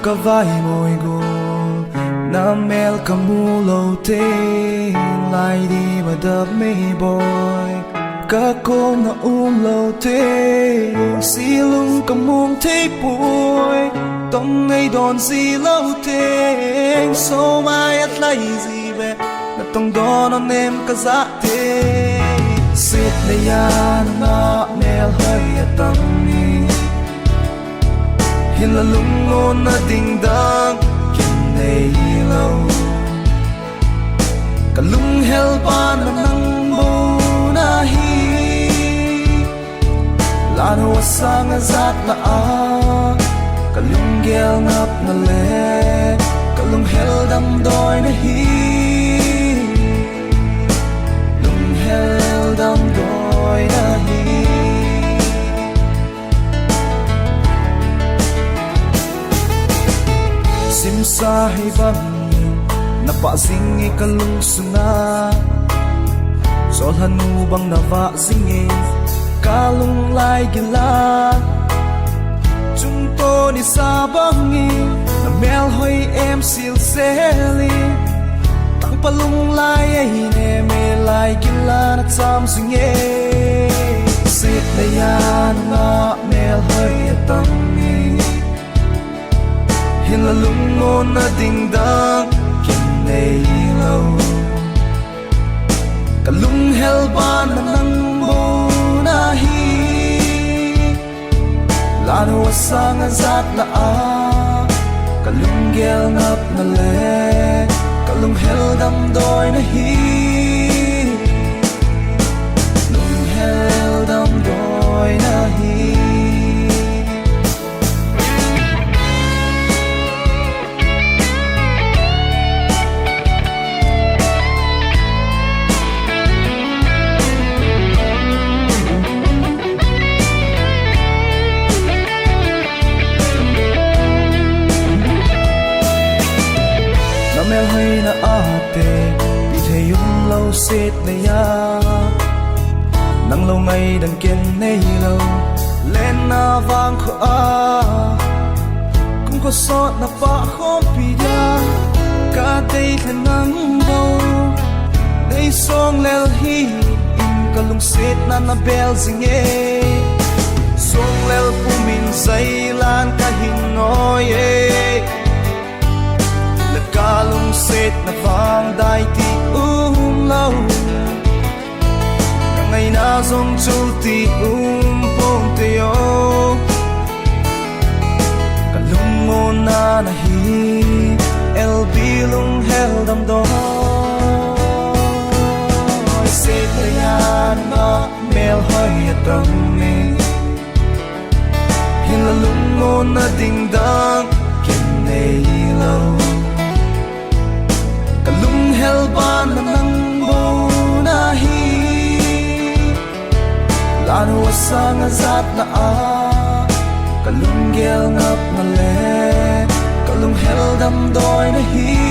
ka vai ngồi gồm na mel ka mu lâu te lai đi mà đập mê boy ka cô na lâu te si lung ka mung te bùi tông ngay đòn si lâu te so mai at lai gì về na tông đòn on em ka za te sit na ya na mel hơi tâm ni hin la lung ngon na ding dang kin nei lâu ka lung hel pa na nang bo na hi la no sang zat na a ka lung gel ngap na le ka lung hel dam doi na hi lung hel dam doi na hi sim sa hi bam na pa sing e kalung sunga sol hanu bang na va sing e kalung lai gila chung to ni sa bang e na mel hoi em sil seli tang palung lai e ne me lai gila na sam sing e sit na ya na mel hoi tam e hin la lung ngon na ding dang kin nei lâu ka lung hel ban na nang bo na hi la no sang zat na a ka lung gel ngap na le ka lung hel dam doi na hi lung hel dam doi na hi mel hay na ate bị thầy yung lâu xếp này ya nang lâu ngay đằng kiên nay lâu lên na vang khó a cũng có sót na pa không bị ya cả đây là nắng đâu đây song lel hi in cả lung xếp na na bel zinge song lel pu min say lan cả hin nói kalung set na vang dai ti lâu cả ngày na zong chu ti pong te yo kalung ngon na na hi el bi lung hel dam do set na ya na mel hoi tam me hin la lung ngon na ding dang kin nei lâu kalung hel ban na nang bo na hi la no sang zat na a kalung gel ngap na le kalung hel dam doi na hi